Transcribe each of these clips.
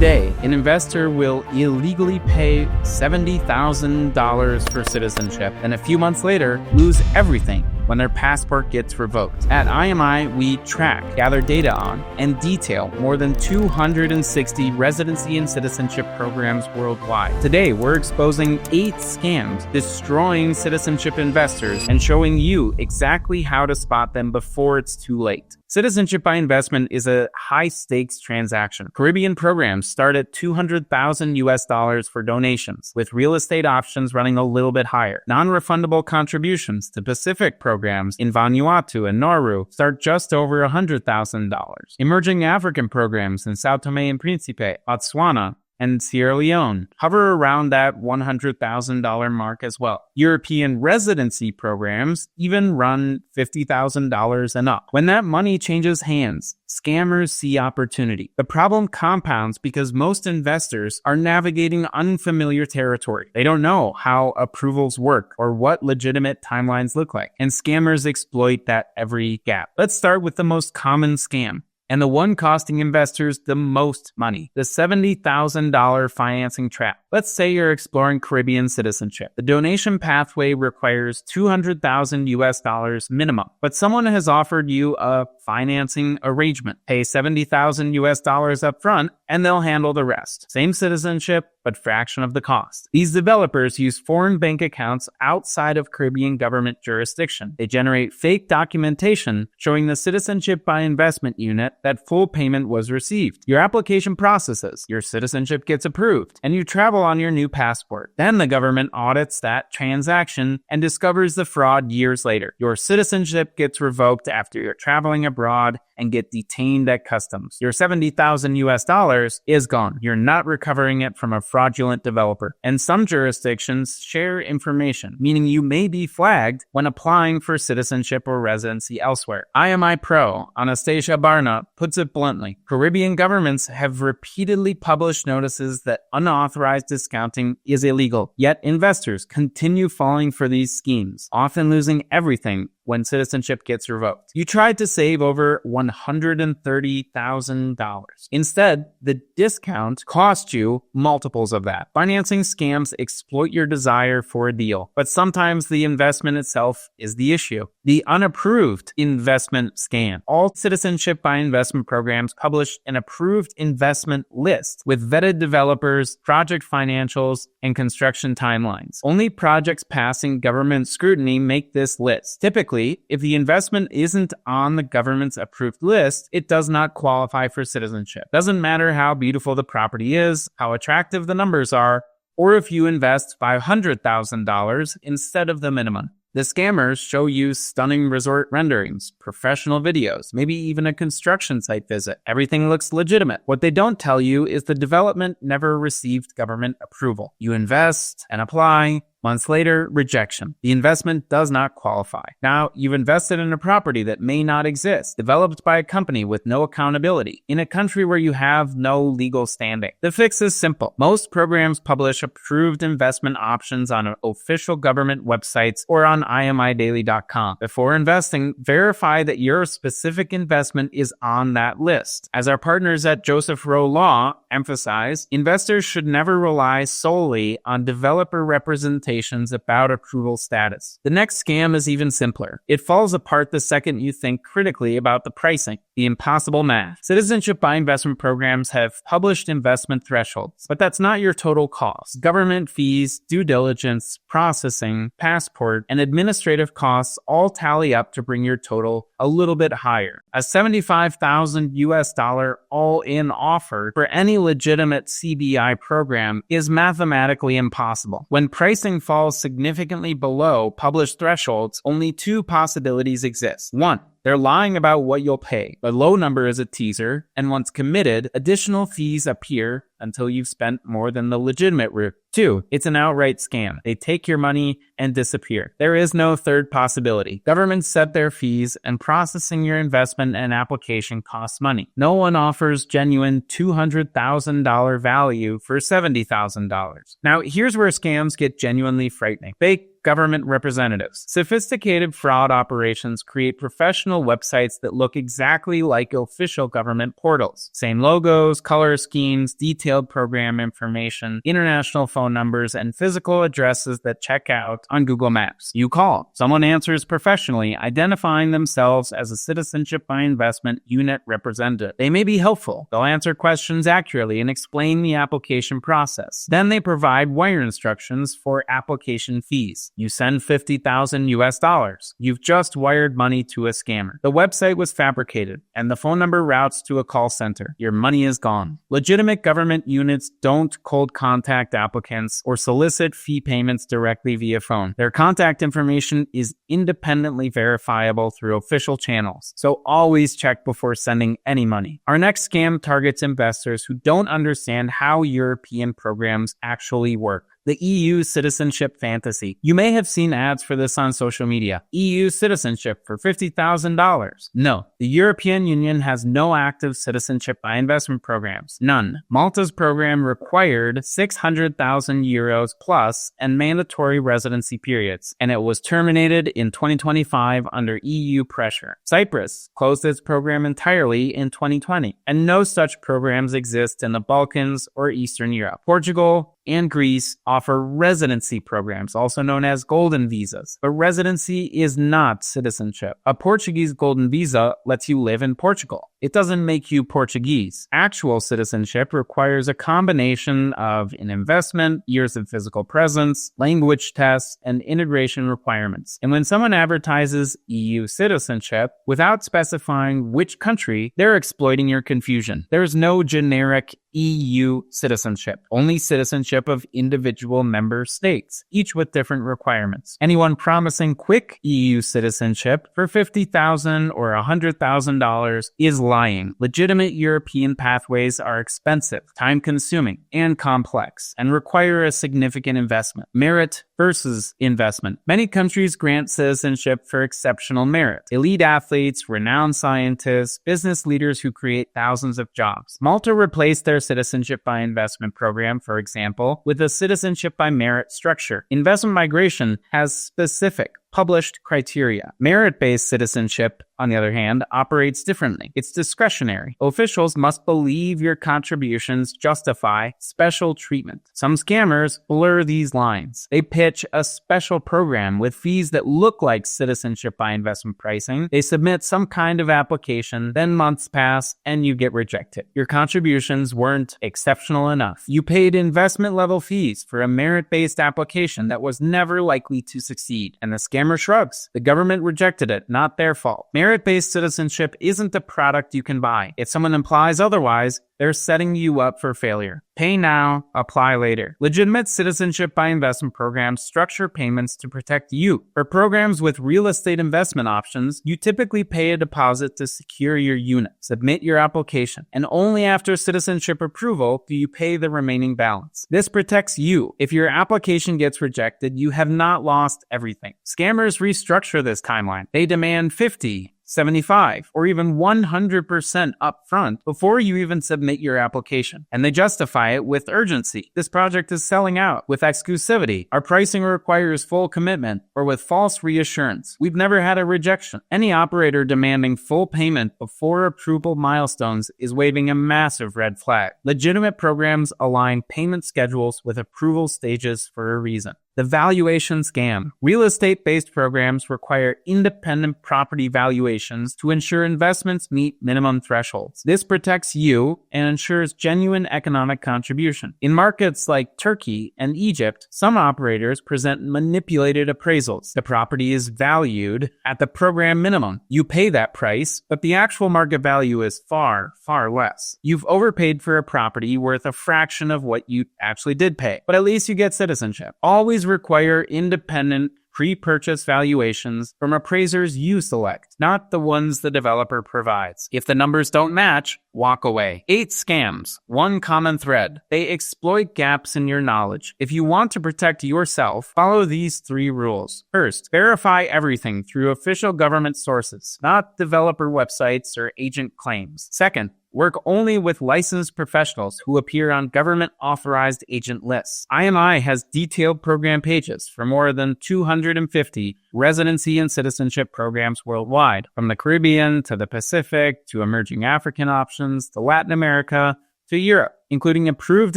Today, an investor will illegally pay $70,000 for citizenship and a few months later lose everything when their passport gets revoked. At IMI, we track, gather data on, and detail more than 260 residency and citizenship programs worldwide. Today, we're exposing 8 scams destroying citizenship investors and showing you exactly how to spot them before it's too late. Citizenship by investment is a high-stakes transaction. Caribbean programs start at $200,000 for donations, with real estate options running a little bit higher. Non-refundable contributions to Pacific programs in Vanuatu and Nauru start just over $100,000. Emerging African programs in Sao Tome and Principe, Botswana, and Sierra Leone hover around that $100,000 mark as well. European residency programs even run $50,000 and up. When that money changes hands, scammers see opportunity. The problem compounds because most investors are navigating unfamiliar territory. They don't know how approvals work or what legitimate timelines look like, and scammers exploit that every gap. Let's start with the most common scam, and the one costing investors the most money, the $70,000 financing trap. Let's say you're exploring Caribbean citizenship. The donation pathway requires $200,000 minimum, but someone has offered you a financing arrangement. Pay $70,000 up front, and they'll handle the rest. Same citizenship, but fraction of the cost. These developers use foreign bank accounts outside of Caribbean government jurisdiction. They generate fake documentation showing the Citizenship by Investment unit that full payment was received. Your application processes, your citizenship gets approved, and you travel on your new passport. Then the government audits that transaction and discovers the fraud years later. Your citizenship gets revoked after you're traveling abroad and get detained at customs. Your $70,000 is gone. You're not recovering it from a fraudulent developer. And some jurisdictions share information, meaning you may be flagged when applying for citizenship or residency elsewhere. IMI Pro, Anastasia Barna, puts it bluntly. Caribbean governments have repeatedly published notices that unauthorized discounting is illegal, yet investors continue falling for these schemes, often losing everything when citizenship gets revoked. You tried to save over $130,000. Instead, the discount cost you multiples of that. Financing scams exploit your desire for a deal, but sometimes the investment itself is the issue. The Unapproved Investment Scam. All Citizenship by Investment programs publish an approved investment list with vetted developers, project financials, and construction timelines. Only projects passing government scrutiny make this list. Typically, if the investment isn't on the government's approved list, it does not qualify for citizenship. Doesn't matter how beautiful the property is, how attractive the numbers are, or if you invest $500,000 instead of the minimum. The scammers show you stunning resort renderings, professional videos, maybe even a construction site visit. Everything looks legitimate. What they don't tell you is the development never received government approval. You invest and apply. Months later, rejection. The investment does not qualify. Now, you've invested in a property that may not exist, developed by a company with no accountability, in a country where you have no legal standing. The fix is simple. Most programs publish approved investment options on official government websites or on imidaily.com. Before investing, verify that your specific investment is on that list. As our partners at Joseph Rowe Law emphasize, investors should never rely solely on developer representation about approval status. The next scam is even simpler. It falls apart the second you think critically about the pricing, the impossible math. Citizenship by Investment programs have published investment thresholds, but that's not your total cost. Government fees, due diligence, processing, passport, and administrative costs all tally up to bring your total a little bit higher. A $75,000 all-in offer for any legitimate CBI program is mathematically impossible. When pricing falls significantly below published thresholds, only 2 possibilities exist. 1, they're lying about what you'll pay. The low number is a teaser, and once committed, additional fees appear until you've spent more than the legitimate route. 2, it's an outright scam. They take your money and disappear. There is no third possibility. Governments set their fees, and processing your investment and application costs money. No one offers genuine $200,000 value for $70,000. Now, here's where scams get genuinely frightening. Fake government representatives. Sophisticated fraud operations create professional websites that look exactly like official government portals. Same logos, color schemes, detailed program information, international phone numbers, and physical addresses that check out on Google Maps. You call. Someone answers professionally, identifying themselves as a Citizenship by Investment unit representative. They may be helpful. They'll answer questions accurately and explain the application process. Then they provide wire instructions for application fees. You send $50,000. You've just wired money to a scammer. The website was fabricated, and the phone number routes to a call center. Your money is gone. Legitimate government units don't cold contact applicants or solicit fee payments directly via phone. Their contact information is independently verifiable through official channels, so always check before sending any money. Our next scam targets investors who don't understand how European programs actually work. The EU Citizenship Fantasy. You may have seen ads for this on social media. EU citizenship for $50,000. No, the European Union has no active citizenship by investment programs. None. Malta's program required 600,000 euros plus and mandatory residency periods, and it was terminated in 2025 under EU pressure. Cyprus closed its program entirely in 2020, and no such programs exist in the Balkans or Eastern Europe. Portugal and Greece offer residency programs, also known as golden visas. But residency is not citizenship. A Portuguese golden visa lets you live in Portugal. It doesn't make you Portuguese. Actual citizenship requires a combination of an investment, years of physical presence, language tests, and integration requirements. And when someone advertises EU citizenship without specifying which country, they're exploiting your confusion. There's no generic EU citizenship, only citizenship of individual member states, each with different requirements. Anyone promising quick EU citizenship for $50,000 or $100,000 is lying. Legitimate European pathways are expensive, time-consuming, and complex, and require a significant investment. Merit versus investment. Many countries grant citizenship for exceptional merit. Elite athletes, renowned scientists, business leaders who create thousands of jobs. Malta replaced their Citizenship by Investment program, for example, with a Citizenship by Merit structure. Investment migration has specific published criteria. Merit-based citizenship, on the other hand, operates differently. It's discretionary. Officials must believe your contributions justify special treatment. Some scammers blur these lines. They pitch a special program with fees that look like Citizenship by Investment pricing. They submit some kind of application, then months pass, and you get rejected. Your contributions weren't exceptional enough. You paid investment-level fees for a merit-based application that was never likely to succeed, and the scammer shrugs. The government rejected it, not their fault. Merit-based citizenship isn't a product you can buy. If someone implies otherwise, they're setting you up for failure. Pay now, apply later. Legitimate Citizenship by Investment programs structure payments to protect you. For programs with real estate investment options, you typically pay a deposit to secure your unit. Submit your application, and only after citizenship approval do you pay the remaining balance. This protects you. If your application gets rejected, you have not lost everything. Scammers restructure this timeline. They demand 50, 75, or even 100% upfront before you even submit your application. And they justify it with urgency. This project is selling out, with exclusivity. Our pricing requires full commitment, or with false reassurance. We've never had a rejection. Any operator demanding full payment before approval milestones is waving a massive red flag. Legitimate programs align payment schedules with approval stages for a reason. The Valuation Scam. Real estate-based programs require independent property valuations to ensure investments meet minimum thresholds. This protects you and ensures genuine economic contribution. In markets like Turkey and Egypt, some operators present manipulated appraisals. The property is valued at the program minimum. You pay that price, but the actual market value is far, far less. You've overpaid for a property worth a fraction of what you actually did pay, but at least you get citizenship. Always require independent pre-purchase valuations from appraisers you select, not the ones the developer provides. If the numbers don't match, walk away. 8 scams. One common thread. They exploit gaps in your knowledge. If you want to protect yourself, follow these 3 rules. First, verify everything through official government sources, not developer websites or agent claims. Second, Work only with licensed professionals who appear on government-authorized agent lists. IMI has detailed program pages for more than 250 residency and citizenship programs worldwide, from the Caribbean to the Pacific to emerging African options to Latin America to Europe, including approved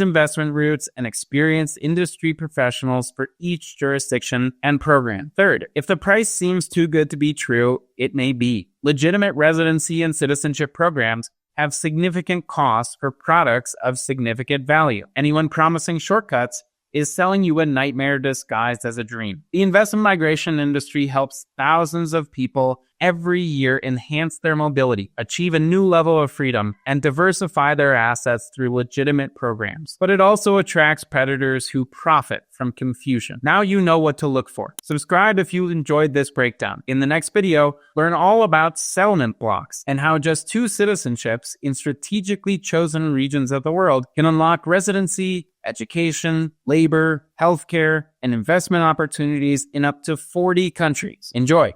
investment routes and experienced industry professionals for each jurisdiction and program. Third, if the price seems too good to be true, it may be. Legitimate residency and citizenship programs have significant costs for products of significant value. Anyone promising shortcuts is selling you a nightmare disguised as a dream. The investment migration industry helps thousands of people every year enhance their mobility, achieve a new level of freedom, and diversify their assets through legitimate programs. But it also attracts predators who profit from confusion. Now you know what to look for. Subscribe if you enjoyed this breakdown. In the next video, learn all about settlement blocks and how just 2 citizenships in strategically chosen regions of the world can unlock residency, education, labor, healthcare, and investment opportunities in up to 40 countries. Enjoy!